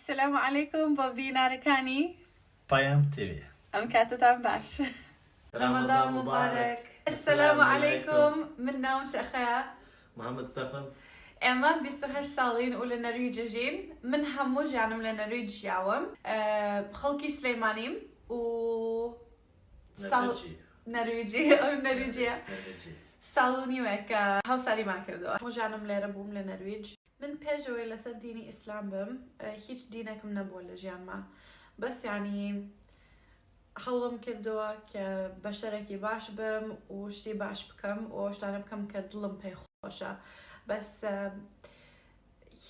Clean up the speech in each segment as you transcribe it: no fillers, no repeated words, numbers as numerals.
السلام عليكم بابي ناركاني بايام تيفي أم كاتتان باش رمضان مبارك. السلام عليكم من نام شخيا محمد ستefan اما 28 سالين ولنرويجين من همو جانم لنرويج ياوم خلقي سليمانيم و نرويجي او نرويجيا سالوني وكا هاوساري ما كردو مو جانم لربوم لنرويج من بيجوي لسد ديني اسلام بم هيج دينكم نبو لجيان بس يعني حولم كردو كبشركي باش بم وشتي باش بكم وشتانا بكم كدلم بي خوشة بس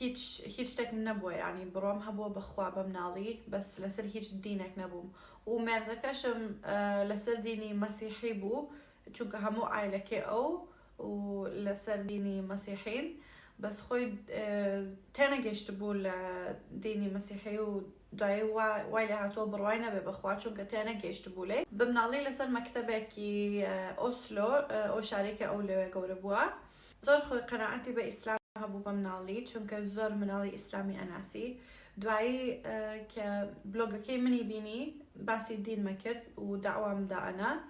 هيج تك نبوه يعني بروم هبو بخوا بمنالي بس لسر هيج دينك نبوم ومردكشم لسر ديني مسيحي بو چونك همو عائلكي او ولسر ديني مسيحين بس خوي تانا جيشت بو ديني مسيحي وداي وايلي هاتو برواينا ببخوا چونك تانا جيشت بو لي بمنالي لسر مكتبكي اوسلو او شاركة او لو قوربوا زور خوي قناعتي بإسلام هبو بمنالي چونك زور منالي إسلامي أناسي دوائي كبلوغكي مني بيني باسي الدين مكرد ودعوة مدا أنا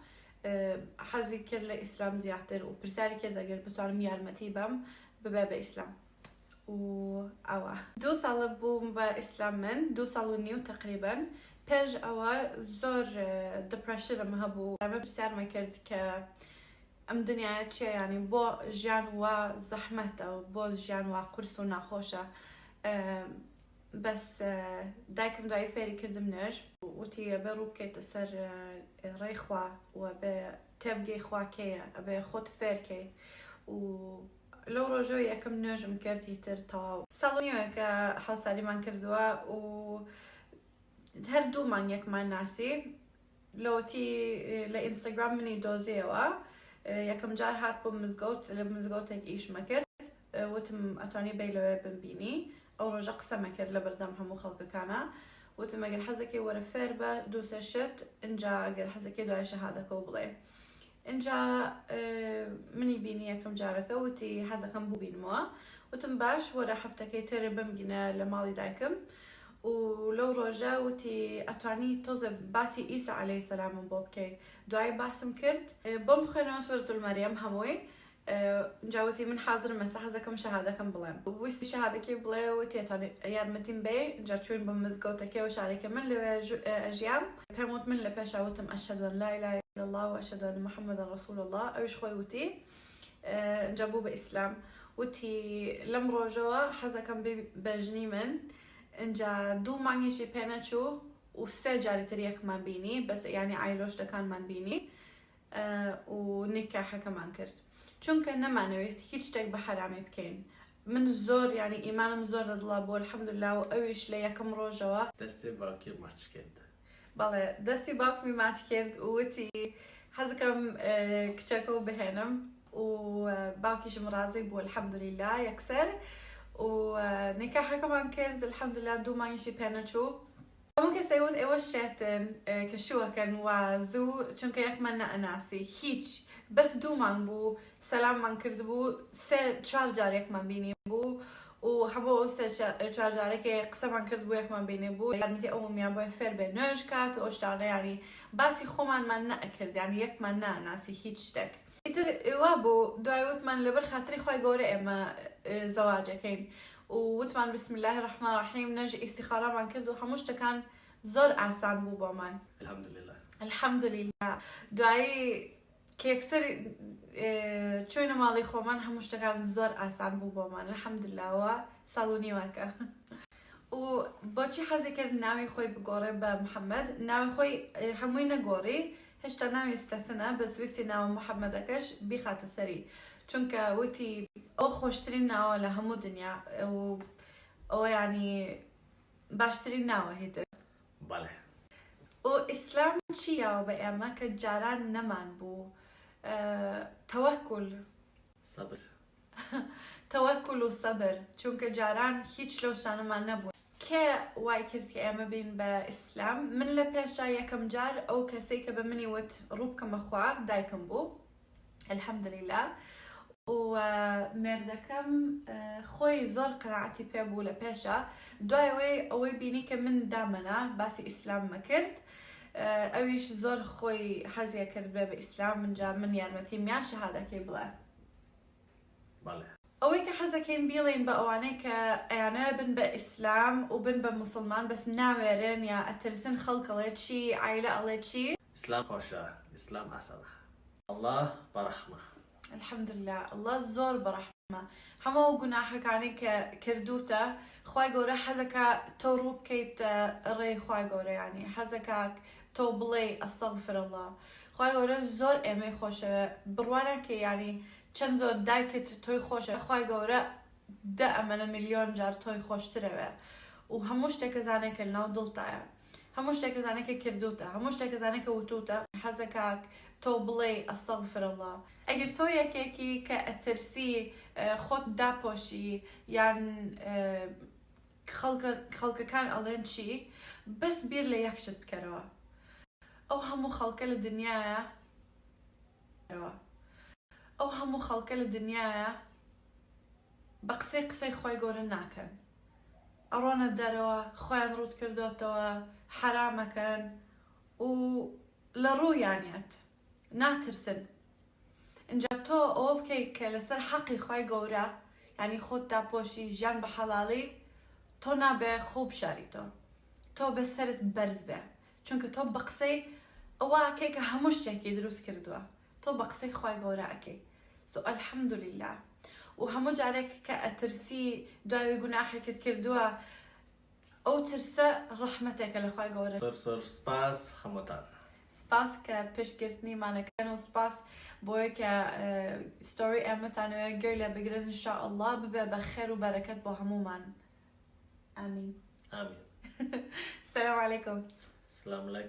حزي كر لإسلام زياتر وبرسالي كر داقر بطالم يارمتي بم بباب إسلام أوا 2 سال بوم بإسلام من 2 سال ونيو تقريبا بيج أوا زور depression أما هبو أما برسال مكرد ام دنيا چه يعني بو جان و زحمت او بو جان و قرص و ناخوشة بس دايكم داي فيري كردم نج وتي بروب كي تسر ريخوا و بتبقي خوا كي ابي خود فير كي و لو رجو يكم نج مكرتي ترتا صالوني وكا حوصالي من كردوا و هردو من يك من ناسي لو تي لإنستغرام مني دوزيوا یکم جار هات بوم مزگوتك ایش مکرد وتم اتوانی بیلوه بمبینی او رجع قسم مکرد لبردم همو خلق کانا وتم اگر حزكي ورا فيربا دوسه شت انجا اگر حزكي دو شهاده كوبلي انجا مني بيني يكم جارك وتي حزكم بو بين موا وتم باش ورا حفتكي تري بمجنا لمالي دايكم ولو رجع وتي اتواني توزب باسي عيسى عليه السلام بوبكي دعاي باسم كرت بوم خينا سورة المريم هموي جاوتي من حاضر مسحزكم شهادكم بلام ويستي شهادكي بلا وتي اتواني يارمتين بي جاتشوين بمزقوتكي وشاركة من لأجيام بموت من لباشاوتم أشهد أن لا إله إلا الله وأشهد أن محمد رسول الله أوش خوي وتي جابوه بإسلام وتي لم رجوا حزكم بجني من انجا 2 مانيشي بيناتشو وسه جاري تريك ما بيني بس يعني عيلوش ده كان من بيني ونكاحة كمان كرت چونك نما نويست هيج تك بحرامي بكين من زور يعني إيمانم زور الله بو الحمد لله وأويش ليكم روجوا دستي باكي ماتش كرد بله دستي باكي ماتش كرد وتي حزكم كتشكو بهنم وباكيش مرازي بو الحمد لله يكسر ونكاحة كمان كرد الحمد لله 2 مانيشي بيناتشو ممكن سيوت ايوه شاتن كشوه كان وزو چونك يكمن اناسي هيج بس 2 مان بو سلام من كرد بو 4 جار يكمن بيني بو وهمو 4 جار يك قسم من كرد بو يكمن بيني بو يعني اوم يا بو فر بنوج كات واشتغل يعني باسي خومن من ناكرد يعني يكمن اناسي هيج تك إتر وابو دعوت من لبر خاطري خوي غوري اما زواجكين ووتمان بسم الله الرحمن الرحيم نجي استخارة من كردو هموش تكان زور آسان بو بامان الحمد لله الحمد لله دعاي كيكسر چوين مالي خومن هموش تكان زور آسان بو بامان الحمد لله وصالوني وكا و باچي حزي كرد ناوي خوي بقوري بمحمد ناوي خوي هموي نقوري هشتا ناوي استفنا بس ويستي ناوي محمدكش بيخات سري چونك وتي او خوشترين ناوه لهمو دنيا او يعني باشترين ناوه هيتر بله و اسلام چيا بأيما كجاران نمان بو توكل صبر توكل وصبر چونك جاران هيچ لوشان ما نبو كي واي كرت كأيما بين بإسلام من لباشا يكم جار او كسيك بمني وت روبكم اخواه دايكم بو الحمد لله و مێردەکەم خۆی زۆر قەناعەتی پێ بوو لە پێشە دوایەوەی ئەوەی بینی کە من دامەنا باسی ئیسلام مەکرد ئەویش زۆر خۆی حەزیە کرد بێ بە ئیسلام من یارمەتی میان شەهادەکەی بڵێ بەڵێ ئەوەی کە حەزەکەین بیڵین بە ئەوانەی کە ئەیانە بن بە ئیسلام و بن بە مسلمان بەس ناوێرن یا ئەترسن خەڵکەڵێ چی عایلە ئەڵێ چی ئیسلام خۆشە ئیسلام ئاسانە الله بەڕەحمە الحەمدوللا الله زۆر بەڕەحمە هەموو گوناحەکانی کە کردوتە خوای گەورە حەزەکە تۆ ڕوو بکەیت ڕێی خوای گەورە یعنی حەزەکە تۆ بڵێ ئەستەغفر الله خوای گەورە زۆر ئێمەی خۆشەوە بڕوانەکە ینی چەند زۆر دایکت تۆی خۆشە خوای گەورە دە ئەمەنە میلیۆن جار تۆی خۆشترەوە و هەموو شتێکە زانێکە ناو دڵتایە هەموو شتێکە زانێکە کردوتە هەموو شتێکە زانێکە وتوتە حەزەکە تۆ بڵێ ئەستەغفر الله ئەگەر تۆ یەکێکی کە ئەترسی خۆت داپۆشی یان خەڵکەکان ئەڵێن چی بەس بیر لە یەک شت بکەرەوە ئەو هەموو خەڵکە لە دنیاە ئەو هەموو خەڵکە لە دنیاە بە قسەی خۆی گەورە ناکەن ئەڕۆنە دەرەوە خۆیان ڕوود کردوتەوە حرامەکەن و لە ڕوویانێت ناترسن اینجا تۆ ئەوە بکەیت کە لەسەر حەقی خۆی گەورە ینی خۆت داپۆشی ژیان بە حەڵاڵی تۆ نابێ خوب شاریتۆ تۆ بەسەرت بەرز بێ چونکە تۆ بە قسەی ئەوە ئەکەی کە هەموو شتێکی دروست کردووە تۆ بە قسەی خۆی گەورە ئەکەی سو الحەمدولله و هەموو جارێک کە ئەترسی دوای گوناحێکت کردووە ئەو ترسە ڕەحمەتێکە لە خۆی گەورە زۆر سپاس هەمووتان سپاس کە پشتگرتنیمانەکەن و سپاس بۆیە کە ستۆری ئێمەتانەوە گوێی لە بگرن ئینشاءالله ببێ بە خێر و بەرەکەت بۆ هەمومان ئامین ئامین السلام علیکم السلام علیکم